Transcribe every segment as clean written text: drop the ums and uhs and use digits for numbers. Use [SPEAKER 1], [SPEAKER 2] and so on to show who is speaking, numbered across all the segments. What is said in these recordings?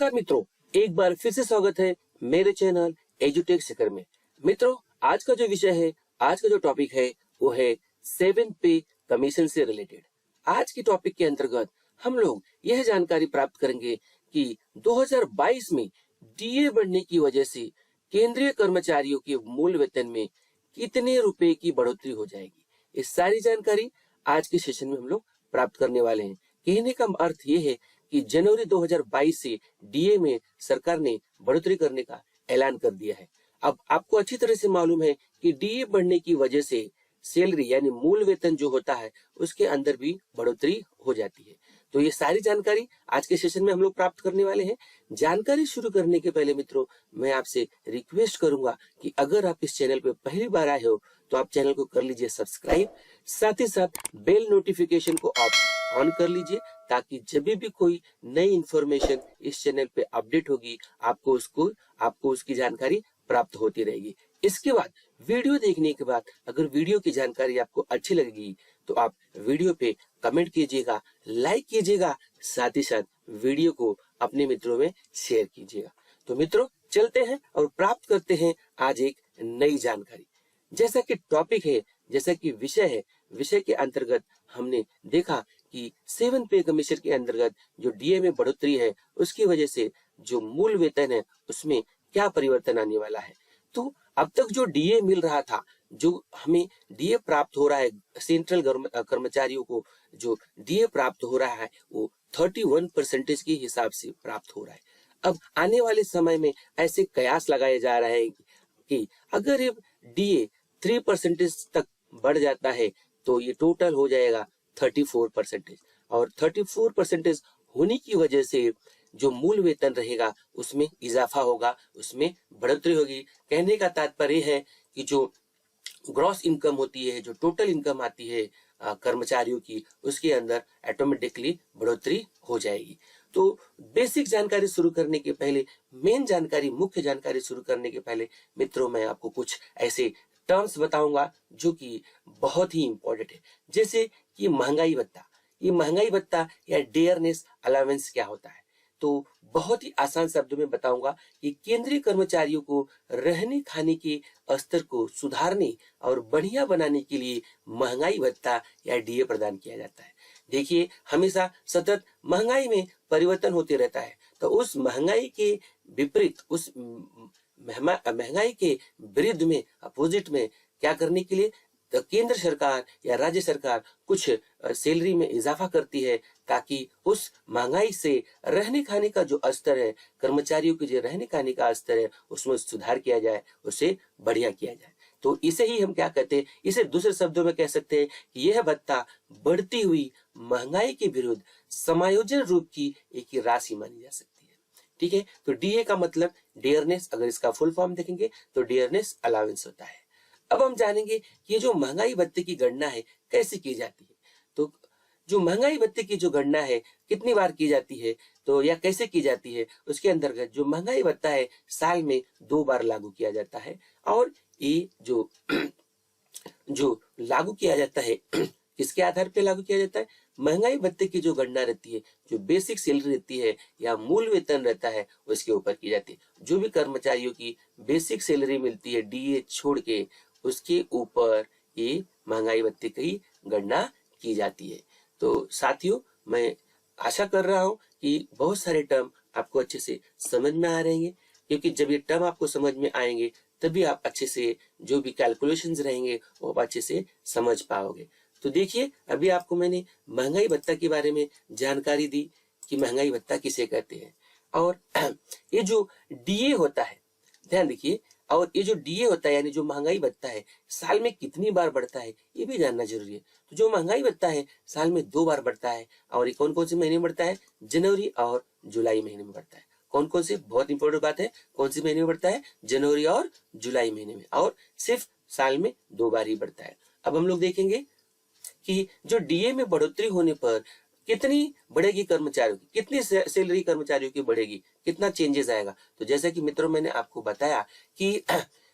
[SPEAKER 1] नमस्कार मित्रों, एक बार फिर से स्वागत है मेरे चैनल एजुटेक शिखर में। मित्रों, आज का जो विषय है, आज का जो टॉपिक है वो है 7th पे कमीशन से रिलेटेड। आज की टॉपिक के अंतर्गत हम लोग यह जानकारी प्राप्त करेंगे कि 2022 में डीए बढ़ने की वजह से केंद्रीय कर्मचारियों के मूल वेतन में कितने रुपए की बढ़ोतरी हो जाएगी। इस सारी जानकारी आज के सेशन में हम लोग प्राप्त करने वाले हैं। कहने का अर्थ ये है कि जनवरी 2022 से डीए में सरकार ने बढ़ोतरी करने का ऐलान कर दिया है। अब आपको अच्छी तरह से मालूम है कि डीए बढ़ने की वजह से सैलरी यानी मूल वेतन जो होता है उसके अंदर भी बढ़ोतरी हो जाती है। तो ये सारी जानकारी आज के सेशन में हम लोग प्राप्त करने वाले हैं। जानकारी शुरू करने के पहले मित्रों, मैं आपसे रिक्वेस्ट करूंगा कि अगर आप इस चैनल पे पहली बार आए हो तो आप चैनल को कर लीजिए सब्सक्राइब, साथ ही साथ बेल नोटिफिकेशन को आप ऑन कर लीजिए ताकि जब भी कोई नई इंफॉर्मेशन इस चैनल पे अपडेट होगी आपको उसकी जानकारी प्राप्त होती रहेगी। इसके बाद वीडियो देखने के बाद अगर वीडियो की जानकारी आपको अच्छी लगेगी तो आप वीडियो पे कमेंट कीजिएगा, लाइक कीजिएगा, साथ ही साथ वीडियो को अपने मित्रों में शेयर कीजिएगा। तो मित्रों, चलते हैं और प्राप्त करते हैं आज एक नई जानकारी। जैसा कि टॉपिक है, जैसा कि विषय है, विषय के अंतर्गत हमने देखा कि 7th पे कमीशन के अंतर्गत जो डीए में बढ़ोतरी है उसकी वजह से जो मूल वेतन है उसमें क्या परिवर्तन आने वाला है। तो अब तक जो डीए मिल रहा था, जो हमें डीए प्राप्त हो रहा है, सेंट्रल कर्मचारियों को जो डीए प्राप्त हो रहा है वो 31% के हिसाब से प्राप्त हो रहा है। अब आने वाले समय में ऐसे कयास लगाए जा रहे हैं कि अगर ये डीए 3% तक बढ़ जाता है तो ये टोटल हो जाएगा 34%, और 34% होने की वजह से जो मूल वेतन रहेगा उसमें इजाफा होगा, उसमें बढ़ोतरी होगी। कहने का तात्पर्य है कि जो ग्रॉस इनकम होती है, जो टोटल इनकम आती है कर्मचारियों की, उसके अंदर ऑटोमेटिकली बढ़ोतरी हो जाएगी। तो बेसिक जानकारी शुरू करने के पहले, मेन जानकारी, मुख्य जानकारी शुरू करने के पहले मित्रों, मैं आपको कुछ ऐसे टर्म्स बताऊंगा जो कि बहुत ही इंपॉर्टेंट है। जैसे कि महंगाई भत्ता, ये महंगाई भत्ता या डियरनेस अलावेंस क्या होता है। तो बहुत ही आसान शब्दों में बताऊंगा कि केंद्रीय कर्मचारियों को रहने खाने के स्तर को सुधारने और बढ़िया बनाने के लिए महंगाई भत्ता या डीए प्रदान किया जाता है। देखिए, हमेशा सतत महंगाई में परिवर्तन होते रहता है, तो उस महंगाई के विपरीत, उस महंगाई के विरुद्ध में, अपोजिट में क्या करने के लिए तो केंद्र सरकार या राज्य सरकार कुछ सैलरी में इजाफा करती है ताकि उस महंगाई से रहने खाने का जो स्तर है, कर्मचारियों के जो रहने खाने का स्तर है, उसमें सुधार किया जाए, उसे बढ़िया किया जाए। तो इसे ही हम क्या कहते हैं, इसे दूसरे शब्दों में कह सकते हैं कि यह भत्ता बढ़ती हुई महंगाई के विरुद्ध समायोजन रूप की एक राशि मानी जा सकती है। ठीक है, तो डीए का मतलब डियरनेस, अगर इसका फुल फॉर्म देखेंगे तो डियरनेस अलावेंस होता है। अब हम जानेंगे कि ये जो महंगाई भत्ते की गणना है कैसे की जाती है। तो जो महंगाई भत्ते की जो गणना है कितनी बार की जाती है तो या कैसे की जाती है, उसके अंतर्गत जो महंगाई भत्ता है साल में 2 बार लागू किया जाता है। और ये जो जो लागू किया जाता है किसके आधार पे लागू किया जाता है, महंगाई भत्ते की जो गणना रहती है, जो बेसिक सैलरी रहती है या मूल वेतन रहता है उसके ऊपर की जाती है। जो भी कर्मचारियों की बेसिक सैलरी मिलती है डीए छोड़ के, उसके ऊपर ये महंगाई भत्ते की गणना की जाती है। तो साथियों, मैं आशा कर रहा हूं कि बहुत सारे टर्म आपको अच्छे से समझ में आ रहे हैं, क्योंकि जब ये टर्म आपको समझ में आएंगे तभी आप अच्छे से जो भी कैलकुलेशंस रहेंगे वो आप अच्छे से समझ पाओगे। तो देखिए, अभी आपको मैंने महंगाई भत्ता के बारे में जानकारी दी कि महंगाई भत्ता किसे कहते हैं, और ये जो डीए होता है, ध्यान देखिए, और ये जो डीए होता है यानी जो महंगाई भत्ता है साल में कितनी बार बढ़ता है ये भी जानना जरूरी है। तो जो महंगाई भत्ता है साल में 2 बार बढ़ता है, और ये कौन कौन से महीने में बढ़ता है, जनवरी और जुलाई महीने में बढ़ता है। कौन कौन से, बहुत इंपॉर्टेंट बात है, कौन से महीने में बढ़ता है, जनवरी और जुलाई महीने में, और सिर्फ साल में 2 बार ही बढ़ता है। अब हम लोग देखेंगे कि जो डीए में बढ़ोतरी होने पर कितनी बढ़ेगी कर्मचारियों की, कितनी सैलरी कर्मचारियों की बढ़ेगी, कितना चेंजेस आएगा। तो जैसा कि मित्रों मैंने आपको बताया कि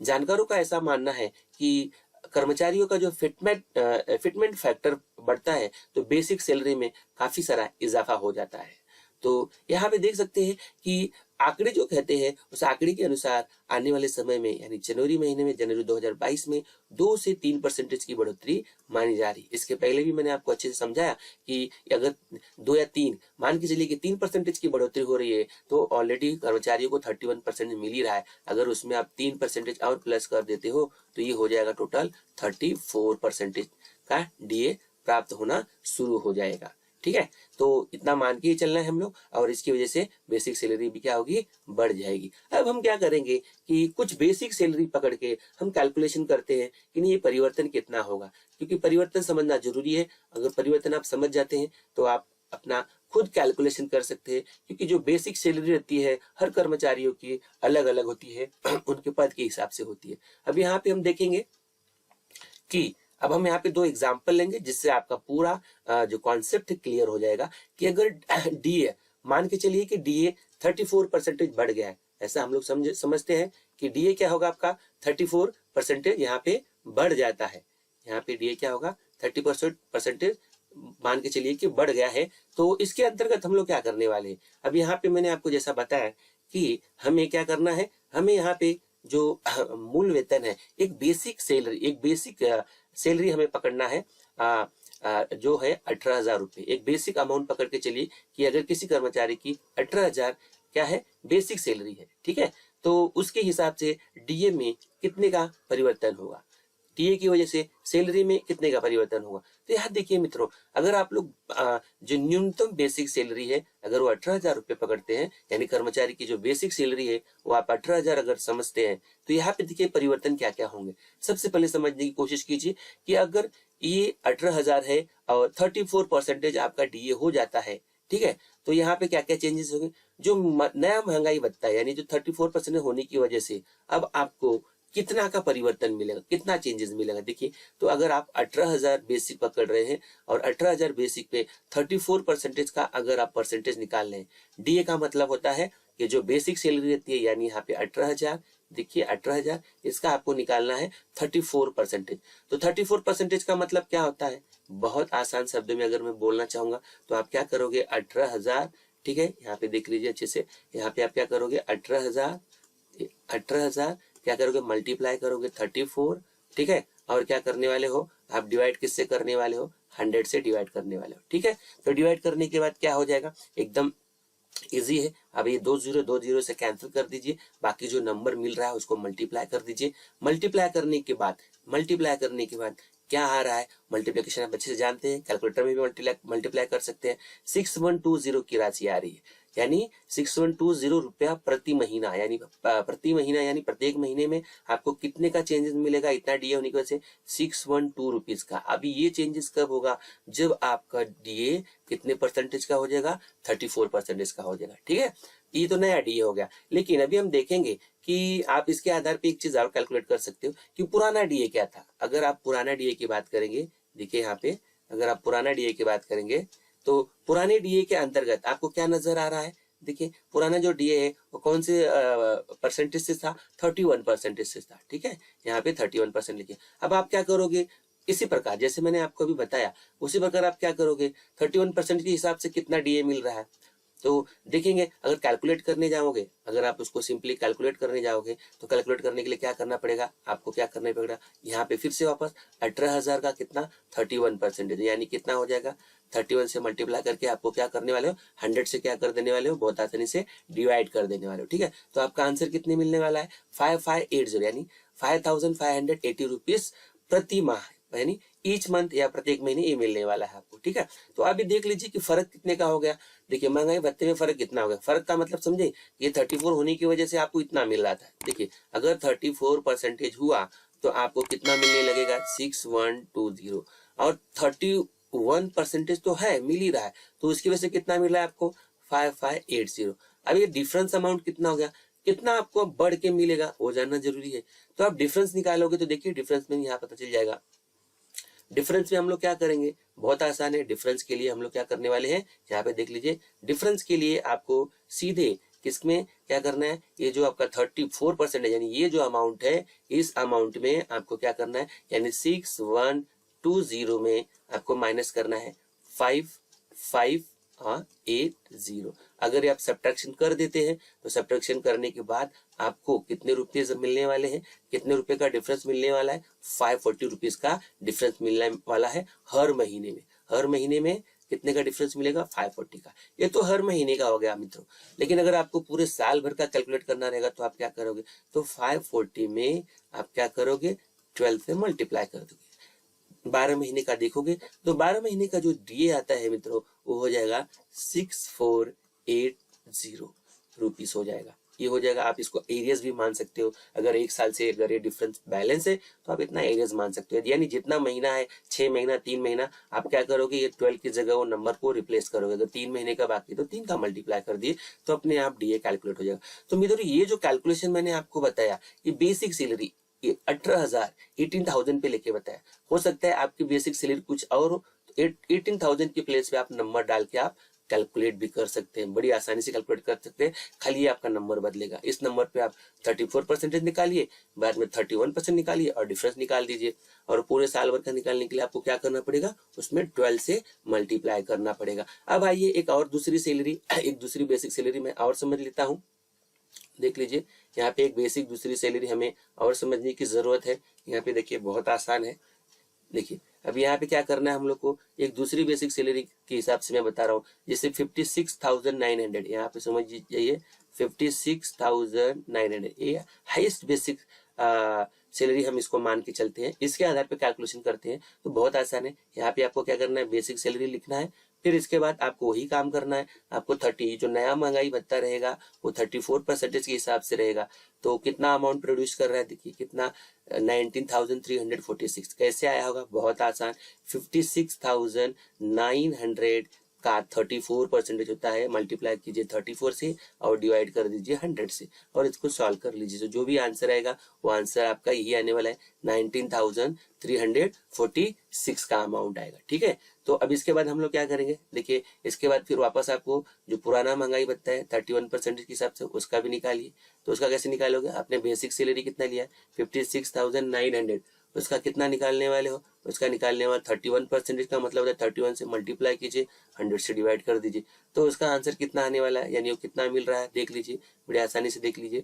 [SPEAKER 1] जानकारों का ऐसा मानना है कि कर्मचारियों का जो फिटमेंट फैक्टर बढ़ता है तो बेसिक सैलरी में काफी सारा इजाफा हो जाता है। तो यहाँ पे देख सकते हैं कि आंकड़े जो कहते हैं उस आंकड़े के अनुसार आने वाले समय में यानी जनवरी महीने में, जनवरी 2022 में 2 से 3% की बढ़ोतरी मानी जा रही है। इसके पहले भी मैंने आपको अच्छे से समझाया कि अगर 2 या 3 मान के चलिए कि 3% की बढ़ोतरी हो रही है तो ऑलरेडी कर्मचारियों को 31% मिल ही रहा है। अगर उसमें आप 3% और प्लस कर देते हो तो ये हो जाएगा टोटल 34% का डीए प्राप्त होना शुरू हो जाएगा। ठीक है, तो इतना मान के ही चलना है हम लोग, और इसकी वजह से बेसिक सैलरी भी क्या होगी, बढ़ जाएगी। अब हम क्या करेंगे कि कुछ बेसिक सैलरी पकड़ के हम कैलकुलेशन करते हैं कि नहीं ये परिवर्तन कितना होगा, क्योंकि परिवर्तन समझना जरूरी है। अगर परिवर्तन आप समझ जाते हैं तो आप अपना खुद कैलकुलेशन कर सकते हैं, क्योंकि जो बेसिक सैलरी रहती है हर कर्मचारियों की अलग अलग होती है, उनके पद के हिसाब से होती है। अब यहाँ पे हम देखेंगे कि अब हम यहाँ पे 2 एग्जाम्पल लेंगे जिससे आपका पूरा जो कॉन्सेप्ट क्लियर हो जाएगा कि अगर डीए मान के चलिए कि डीए 34% बढ़ गया है, ऐसा हम लोग समझते हैं कि डीए क्या होगा आपका 34% यहाँ पे बढ़ जाता है। यहाँ पे डीए क्या होगा 30% मान के चलिए कि बढ़ गया है। तो इसके अंतर्गत हम लोग क्या करने वाले हैं, अब यहाँ पे मैंने आपको जैसा बताया कि हमें क्या करना है, हमें यहाँ पे जो मूल वेतन है, एक बेसिक सैलरी हमें पकड़ना है जो है 18,000 रुपए। एक बेसिक अमाउंट पकड़ के चलिए कि अगर किसी कर्मचारी की 18,000 क्या है बेसिक सैलरी है, ठीक है, तो उसके हिसाब से डीए में कितने का परिवर्तन होगा, डीए की वजह से सैलरी में कितने का परिवर्तन होगा। तो यहाँ देखिए मित्रों, अगर आप लोग जो न्यूनतम बेसिक सैलरी है अगर वो 18,000 रुपए पकड़ते हैं, यानी कर्मचारी की जो बेसिक सैलरी है वो आप 18,000 अगर समझते हैं, तो यहाँ पे देखिए परिवर्तन क्या क्या होंगे। सबसे पहले समझने की कोशिश कीजिए कि अगर ये 18,000 है और 34% आपका डीए हो जाता है, ठीक है, तो यहाँ पे क्या क्या चेंजेस होंगे। जो नया महंगाई बढ़ता है, यानी जो 34% होने की वजह से अब आपको कितना का परिवर्तन मिलेगा, कितना चेंजेस मिलेगा। देखिए, तो अगर आप 18,000 बेसिक पकड़ रहे हैं और 18,000 बेसिक पे 34% का अगर आप परसेंटेज निकाल लें, डीए का मतलब होता है कि जो बेसिक सैलरी रहती है, यानी यहाँ पे 18,000, देखिए 18,000, इसका आपको निकालना है 34%। तो 34% का मतलब क्या होता है, बहुत आसान शब्दों में अगर मैं बोलना चाहूंगा तो आप क्या करोगे, 18,000, ठीक है, यहाँ पे देख लीजिए अच्छे से, यहाँ पे आप क्या करोगे 18,000 क्या करोगे, मल्टीप्लाई करोगे 34, ठीक है, और क्या करने वाले हो आप, डिवाइड किससे करने वाले हो, 100 से डिवाइड करने वाले हो, ठीक है। तो डिवाइड करने के बाद क्या हो जाएगा, एकदम इजी है। अब ये 2 0 से कैंसिल कर दीजिए, बाकी जो नंबर मिल रहा है उसको मल्टीप्लाई कर दीजिए। मल्टीप्लाई करने के बाद क्या आ रहा है, मल्टीप्लिकेशन आप अच्छे से जानते हैं, कैलकुलेटर में भी मल्टीप्लाई कर सकते हैं। 6120 की राशि आ रही है, यानी 6120 रुपया प्रति महीना, यानी यानी प्रत्येक महीने में आपको कितने का चेंजेस मिलेगा, इतना डीए होने की वजह से 612 रुपीज का। अभी ये चेंजेस कब होगा, जब आपका डीए कितने परसेंटेज का हो जाएगा, 34% का हो जाएगा, ठीक है। ये तो नया डीए हो गया, लेकिन अभी हम देखेंगे कि आप इसके आधार पे एक चीज और कैलकुलेट कर सकते हो कि पुराना डीए क्या था। अगर आप पुराना डीए की बात करेंगे, देखिए यहाँ पे अगर आप पुराना डीए की बात करेंगे तो पुराने डीए के अंतर्गत आपको क्या नजर आ रहा है, देखिए पुराना जो डीए है वो कौन से परसेंटेज से था, 31% से था, ठीक है, यहाँ पे 31% लिखिए। अब आप क्या करोगे, इसी प्रकार जैसे मैंने आपको अभी बताया उसी प्रकार आप क्या करोगे, 31% के हिसाब से कितना डीए मिल रहा है, तो देखेंगे। अगर कैलकुलेट करने जाओगे, अगर आप उसको सिंपली कैलकुलेट करने जाओगे तो कैलकुलेट करने के लिए क्या करना पड़ेगा, आपको क्या करना पड़ेगा, यहाँ पे फिर से वापस 18,000 का कितना 31%, यानी कितना हो जाएगा, 31 से मल्टीप्लाई करके आपको क्या करने वाले हो, 100 से क्या कर देने वाले हो, बहुत आसानी से डिवाइड कर देने वाले हो, ठीक है। तो आपका आंसर कितने मिलने वाला है, 5580, यानी 5580 रुपीज प्रति माह, यानी ईच मंथ या प्रत्येक महीने ये मिलने वाला है आपको, ठीक है। तो अभी देख लीजिए कि फर्क कितने का हो गया। देखिए महंगाई भत्ते में फर्क कितना हो गया, फर्क का मतलब समझे, ये 34 होने की वजह से आपको इतना मिल रहा था। देखिए अगर 34% हुआ तो आपको कितना मिलने लगेगा, 6120, और 31% तो है मिल ही रहा है, तो उसकी वजह से कितना मिल रहा है आपको, 5580। अब ये डिफरेंस अमाउंट कितना हो गया, कितना आपको बढ़ के मिलेगा वो जानना जरूरी है। तो आप डिफरेंस निकालोगे तो देखिए डिफरेंस में यहाँ पता चल जाएगा। डिफरेंस में हम लोग क्या करेंगे, बहुत आसान है। डिफरेंस के लिए हम लोग क्या करने वाले हैं, यहाँ पे देख लीजिए, डिफरेंस के लिए आपको सीधे किसमें क्या करना है, ये जो आपका 34% है, यानी ये जो अमाउंट है, इस अमाउंट में आपको क्या करना है, यानी 6120 में आपको माइनस करना है 5580, 80। अगर आप सब्ट्रैक्शन कर देते हैं तो सब्ट्रैक्शन करने के बाद आपको कितने रुपये मिलने वाले हैं, कितने रुपए का डिफरेंस मिलने वाला है, 540 रुपीज का डिफरेंस मिलने वाला है हर महीने में। हर महीने में कितने का डिफरेंस मिलेगा, 540 का। ये तो हर महीने का हो गया मित्रों। लेकिन अगर आपको पूरे साल भर का कैलकुलेट करना रहेगा तो आप क्या करोगे, तो 540 में आप क्या करोगे, 12 से मल्टीप्लाई कर दोगे। 12 महीने का देखोगे तो 12 महीने का जो डीए आता है मित्रों वो हो जाएगा 6480 रुपीस हो जाएगा। ये हो जाएगा। आप इसको एरियस भी मान सकते हो। अगर एक साल से अगर ये डिफरेंस बैलेंस है तो आप इतना एरियस मान सकते हो। यानी जितना महीना है, 6 महीना, 3 महीना, आप क्या करोगे, ये 12 की जगह वो नंबर को रिप्लेस करोगे। अगर 3 महीने का बाकी तो 3 का मल्टीप्लाई कर दिए तो अपने आप डीए कैलकुलेट हो जाएगा। तो मित्रों ये जो कैलकुलेशन मैंने आपको बताया, ये बेसिक सैलरी 18,000 18,000 पे लेके बताया। हो सकता है आपकी बेसिक सैलरी कुछ और हो, तो 18,000 की प्लेस पे आप नंबर डाल के आप कैलकुलेट भी कर सकते हैं। बड़ी आसानी से कैलकुलेट कर सकते हैं। खाली आपका नंबर बदलेगा। इस नंबर पे आप 34% निकालिए, बाद में 31% निकालिए और डिफरेंस निकाल दीजिए। और पूरे साल भर का निकालने के लिए आपको क्या करना पड़ेगा, उसमें 12 से मल्टीप्लाई करना पड़ेगा। अब आइए एक और दूसरी सैलरी, एक दूसरी बेसिक सैलरी मैं और समझ लेता हूँ। देख लीजिए, यहाँ पे एक बेसिक दूसरी सैलरी हमें और समझने की जरूरत है। यहाँ पे देखिए बहुत आसान है। देखिए अब यहाँ पे क्या करना है हम लोग को, एक दूसरी बेसिक सैलरी के हिसाब से मैं बता रहा हूँ। जैसे 56,900 यहाँ पे समझ जाइए, 56,900 ये हाईएस्ट बेसिक सैलरी हम इसको मान के चलते हैं। इसके आधार पे कैलकुलेशन करते हैं तो बहुत आसान है। यहाँ पे आपको क्या करना है, बेसिक सैलरी लिखना है। फिर इसके बाद आपको वही काम करना है। आपको 30 जो नया महंगाई भत्ता रहेगा वो 34% के हिसाब से रहेगा। तो कितना अमाउंट प्रोड्यूस कर रहा है, देखिए कितना, 19,346। कैसे आया होगा, बहुत आसान, 56,900 का 34% होता है, मल्टीप्लाई कीजिए 34 से और डिवाइड कर दीजिए 100 से और इसको सॉल्व कर लीजिए। तो जो भी आंसर आएगा वो आंसर आपका यही आने वाला है, 19,346 का अमाउंट आएगा। ठीक है। तो अब इसके बाद हम लोग क्या करेंगे, देखिए इसके बाद फिर वापस आपको जो पुराना महंगाई भत्ता है 31% के हिसाब से उसका भी निकालिए। तो उसका कैसे निकालोगे, आपने बेसिक सैलरी कितना लिया, 56,900, उसका कितना निकालने वाले हो, उसका निकालने वाला 31% का मतलब होता है 31 से मल्टीप्लाई कीजिए, 100 से डिवाइड कर दीजिए। तो उसका आंसर कितना आने वाला है, यानी वो कितना मिल रहा है, देख लीजिए, बड़ी आसानी से देख लीजिए,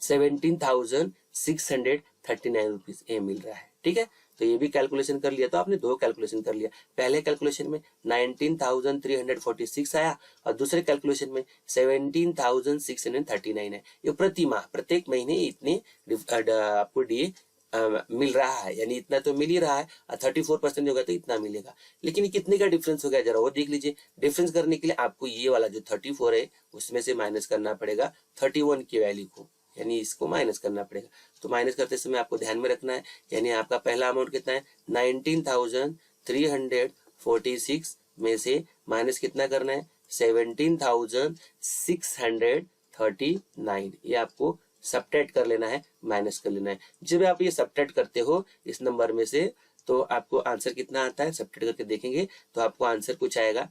[SPEAKER 1] 17,639 रुपीज ये मिल रहा है। ठीक है। तो ये भी कैलकुलेशन कर लिया। तो आपने दो कैलकुलेशन कर लिया। पहले कैलकुलेशन में 19,346 आया और दूसरे कैलकुलेशन में 17,639 है। ये प्रति माह, प्रत्येक महीने इतने आपको डीए मिल रहा है, यानी इतना तो मिल ही रहा है। 34% होगा तो इतना मिलेगा। लेकिन ये कितने का डिफरेंस हो गया, जरा वो देख लीजिए। डिफरेंस करने के लिए आपको ये वाला जो 34 है उसमें से माइनस करना पड़ेगा 31 की वैल्यू को, यानी इसको माइनस करना पड़ेगा। तो माइनस करते समय आपको ध्यान में रखना है, यानी आपका पहला अमाउंट कितना है, 19,346 में से माइनस कितना करना है, 17,639। ये आपको सब्ट्रैक्ट कर लेना है, माइनस कर लेना है। जब आप ये सब्ट्रैक्ट करते हो इस नंबर में से तो आपको आंसर कितना आता है, सब्ट्रैक्ट करके देखेंगे तो आपको आंसर कुछ आएगा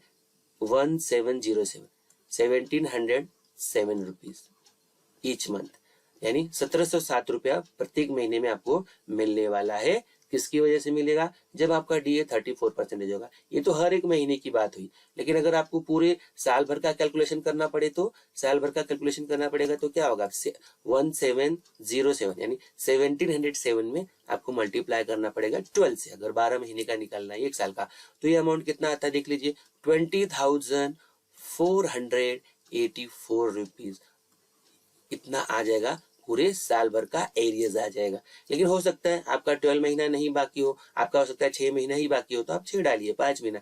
[SPEAKER 1] 1707, 1707 रुपीज ईच मंथ, यानी 1707 रुपया प्रत्येक महीने में आपको मिलने वाला है। किसकी वजह से मिलेगा, जब आपका डीए 34% होगा। ये तो हर एक महीने की बात हुई। लेकिन अगर आपको पूरे साल भर का कैलकुलेशन करना पड़े तो साल भर का कैलकुलेशन करना पड़ेगा तो क्या होगा, 1707 यानी 1707 में आपको मल्टीप्लाई करना पड़ेगा 12 से। अगर 12 महीने का निकालना है, एक साल का, तो ये अमाउंट कितना आता है देख लीजिए, 20,484 रुपीज इतना आ जाएगा। पूरे साल भर का एरियज आ जाएगा। लेकिन हो सकता है आपका 12 महीना नहीं बाकी हो, आपका हो सकता है 6 महीना ही बाकी हो, तो आप 6 डालिए, 5 महीना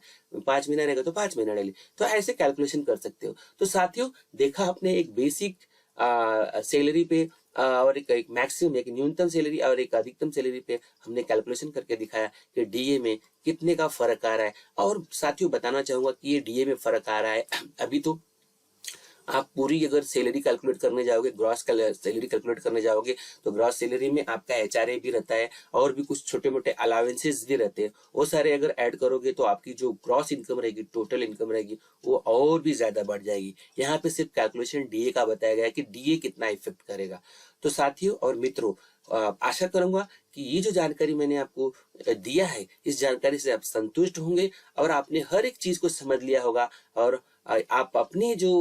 [SPEAKER 1] रहेगा तो 5 महीना डालिए। तो ऐसे कैलकुलेशन कर सकते हो। तो साथियों, देखा आपने एक बेसिक सैलरी पे और एक मैक्सिमम, एक न्यूनतम सैलरी और एक अधिकतम सैलरी पे हमने कैलकुलेशन करके दिखाया कि डीए में कितने का फर्क आ रहा है। और साथियों बताना चाहूंगा कि ये डीए में फर्क आ रहा है, अभी तो आप पूरी अगर सैलरी कैलकुलेट करने जाओगे, ग्रॉस सैलरी कैलकुलेट करने जाओगे, तो ग्रॉस सैलरी में आपका एचआरए भी रहता है और भी कुछ छोटे मोटे अलावेंसेस भी रहते हैं। वो सारे अगर ऐड करोगे तो आपकी जो ग्रॉस इनकम रहेगी, टोटल इनकम रहेगी, वो और भी ज्यादा बढ़ जाएगी। यहाँ पे सिर्फ कैलकुलेशन डीए का बताया गया है कि डीए कितना इफेक्ट करेगा। तो साथियों और मित्रों, आशा करूंगा कि ये जो जानकारी मैंने आपको दिया है, इस जानकारी से आप संतुष्ट होंगे और आपने हर एक चीज को समझ लिया होगा। और आप अपनी जो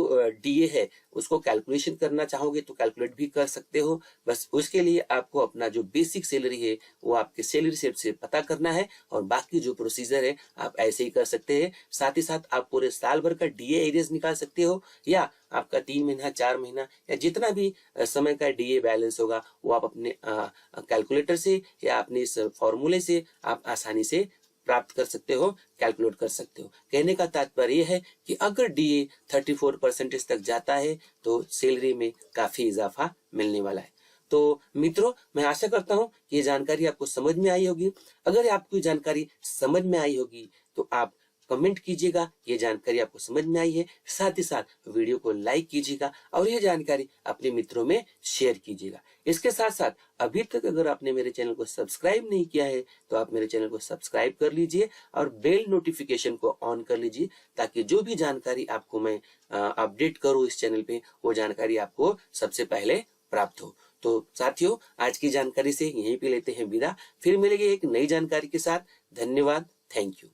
[SPEAKER 1] डीए है उसको कैलकुलेशन करना चाहोगे तो कैलकुलेट भी कर सकते हो। बस उसके लिए आपको अपना जो बेसिक सैलरी है वो आपके सैलरी स्लिप से पता करना है, और बाकी जो प्रोसीजर है आप ऐसे ही कर सकते हैं। साथ ही साथ आप पूरे साल भर का डीए एरियर्स निकाल सकते हो, या आपका 3 महीना, 4 महीना या जितना भी समय का डीए बैलेंस होगा वो आप अपने कैलकुलेटर से या अपने इस फॉर्मूले से आप आसानी से प्राप्त कर सकते हो, कैलकुलेट कर सकते हो। कहने का तात्पर्य यह है कि अगर डीए 34% तक जाता है तो सैलरी में काफी इजाफा मिलने वाला है। तो मित्रों, मैं आशा करता हूं कि ये जानकारी आपको समझ में आई होगी। अगर आपको जानकारी समझ में आई होगी तो आप कमेंट कीजिएगा ये जानकारी आपको समझ में आई है। साथ ही साथ वीडियो को लाइक कीजिएगा और ये जानकारी अपने मित्रों में शेयर कीजिएगा। इसके साथ साथ अभी तक अगर आपने मेरे चैनल को सब्सक्राइब नहीं किया है तो आप मेरे चैनल को सब्सक्राइब कर लीजिए और बेल नोटिफिकेशन को ऑन कर लीजिए, ताकि जो भी जानकारी आपको मैं अपडेट करूँ इस चैनल पे, वो जानकारी आपको सबसे पहले प्राप्त हो। तो साथियों, आज की जानकारी से यहीं पे लेते हैं विदा। फिर मिलेंगे एक नई जानकारी के साथ। धन्यवाद। Thank you.